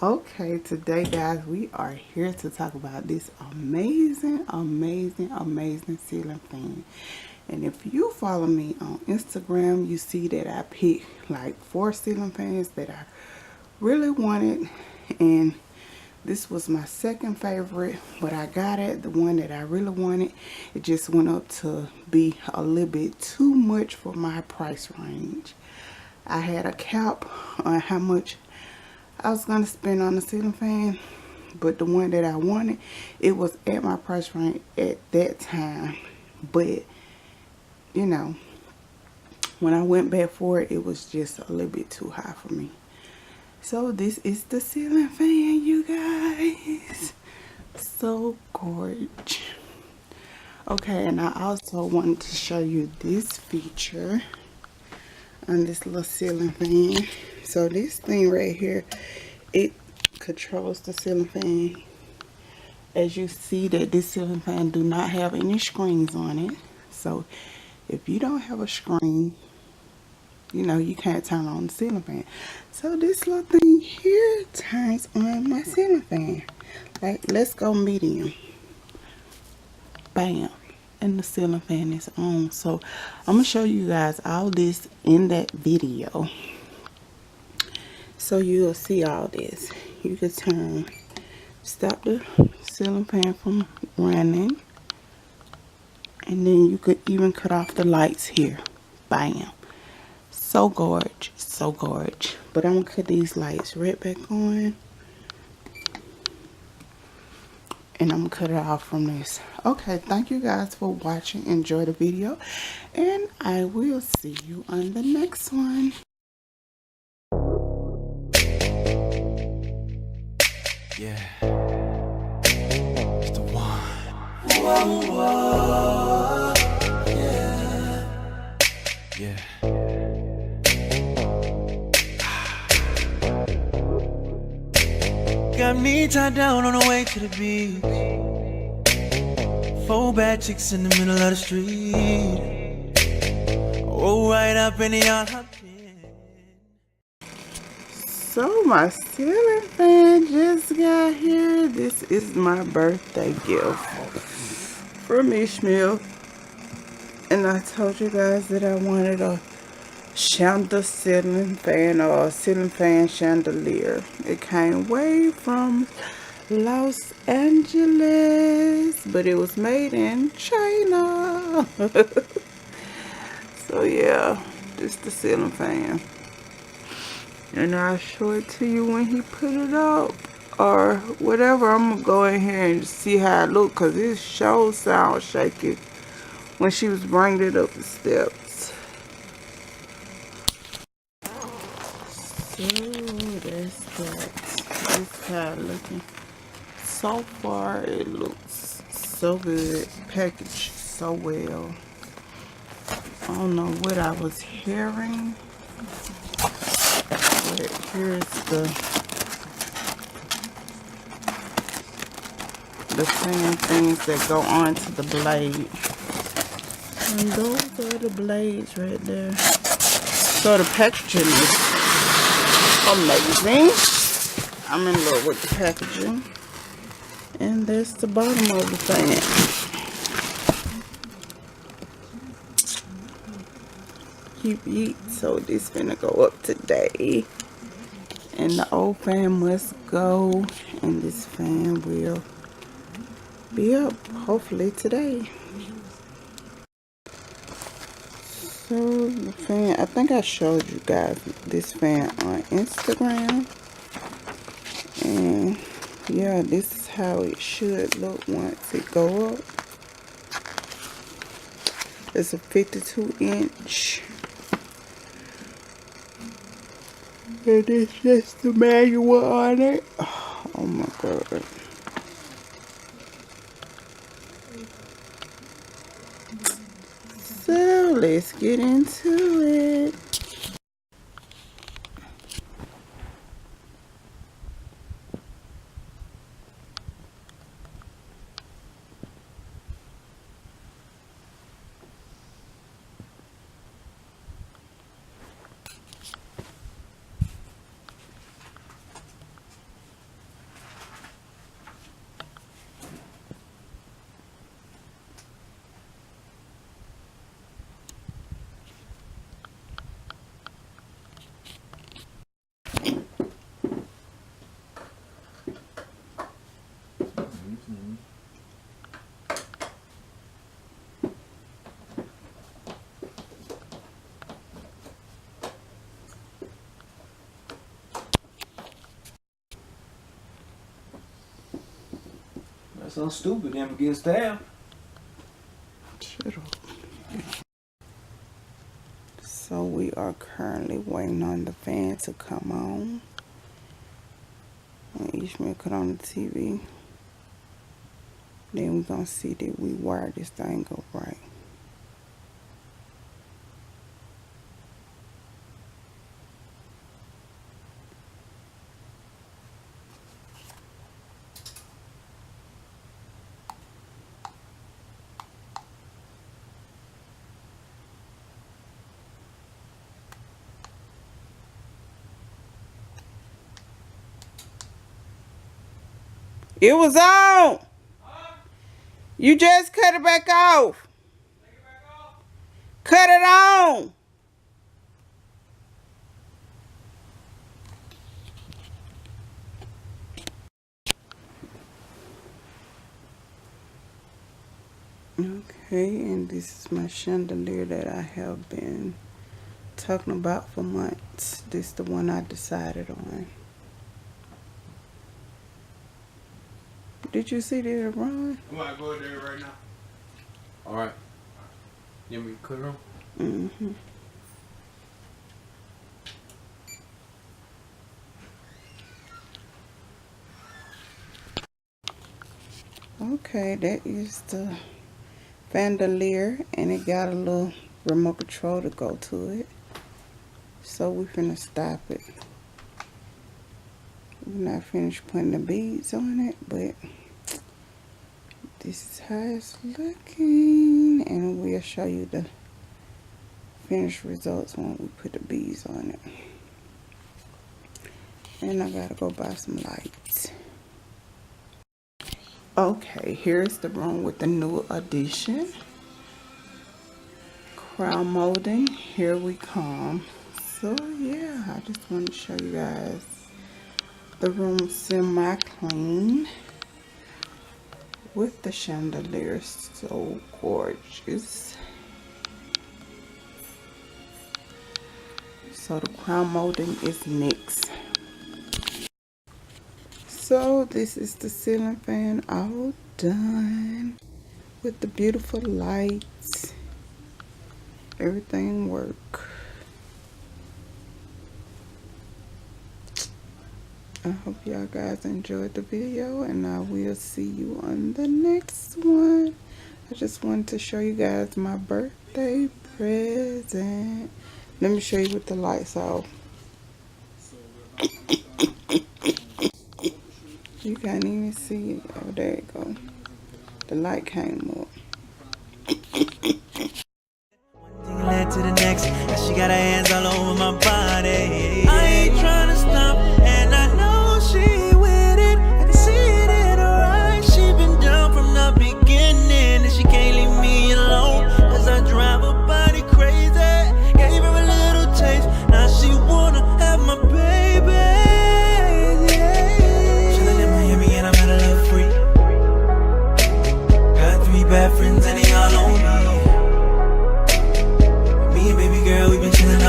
Okay, today guys, we are here to talk about this amazing ceiling fan. And if you follow me on Instagram, you see that I picked like 4 ceiling fans that I really wanted, and this was my second favorite, but I got it, the one that I really wanted. It just went up to be a little bit too much for my price range. I had a cap on how much I was going to spend on the ceiling fan, but the one that I wanted, it was at my price range at that time. But, you know, when I went back for it, it was just a little bit too high for me. So this is the ceiling fan, you guys. So gorgeous. Okay, and I also wanted to show you this feature on this little ceiling fan. So this thing right here, it controls the ceiling fan. As you see that this ceiling fan do not have any screens on it. So if you don't have a screen, you know, you can't turn on the ceiling fan. So this little thing here turns on my ceiling fan. Like, let's go medium. Bam. And the ceiling fan is on. So I'm gonna show you guys all this in that video, so you'll see all this. You can stop the ceiling fan from running, and then you could even cut off the lights here. Bam. So gorgeous, so gorgeous. But I'm gonna cut these lights right back on, and I'm gonna cut it off from this. Okay, thank you guys for watching. Enjoy the video, and I will see you on the next one. Yeah, it's the one. Whoa, whoa. Yeah. Got me tied down on the way to the beach. 4 bad chicks in the middle of the street. Oh, right up in the yard. So my ceiling fan just got here. This is my birthday gift from Ishmael. And I told you guys that I wanted a chandelier ceiling fan, or a ceiling fan chandelier. It came way from Los Angeles, but it was made in China. So yeah, this the ceiling fan. And I'll show it to you when he put it up or whatever. I'm gonna go in here and see how it look, cause it sure sound shaky when she was bringing it up the steps. So that's that. This how it looking. So far it looks so good. Packaged so well. I don't know what I was hearing, but here's the same things that go onto the blade. And those are the blades right there. So the packaging is amazing. I'm in love with the packaging. And that's the bottom of the fan. Yeet. So this finna go up today. And the old fan must go. And this fan will be up hopefully today. So the fan, I think I showed you guys this fan on Instagram. And yeah, this is how it should look once it go up. It's a 52-inch. And it's just the manual on it. Oh my god. So let's get into it. That's so stupid. Them getting stabbed. Shut up. So we are currently waiting on the fan to come on. And Ishmael cut on the TV. Then we're gonna see that we wire this thing up right. It was on. You just cut it back off. Cut it on. Okay, and this is my chandelier that I have been talking about for months. This is the one I decided on. Did you see that, Ron? I'm about to go there right now. Alright. You want me to cut it on? Mm-hmm. Okay, that is the chandelier, and it got a little remote control to go to it. So we finna stop it. We're not finished putting the beads on it, but this is how it's looking, and we'll show you the finished results when we put the beads on it. And I gotta go buy some lights. Okay, here's the room with the new addition. Crown molding, here we come. So yeah, I just wanted to show you guys the room semi-clean with the chandelier. So gorgeous. So the crown molding is next. So this is the ceiling fan all done with the beautiful lights. Everything work. I hope y'all guys enjoyed the video, and I will see you on the next one. I just wanted to show you guys my birthday present. Let me show you with the lights off. You can't even see it. Oh, there it go. The light came up. One thing led to the next, and she got her hands all over my body. I ain't trying to stop, and I know she with it. I can see it in her eyes. She been down from the beginning, and she can't leave me alone, 'cause I drive her body crazy. Gave her a little taste, now she wanna have my baby. Yeah. Chillin' in Miami, and I'm at a love free. Got 3 bad friends, and they all on me. Me and baby girl, we been chillin'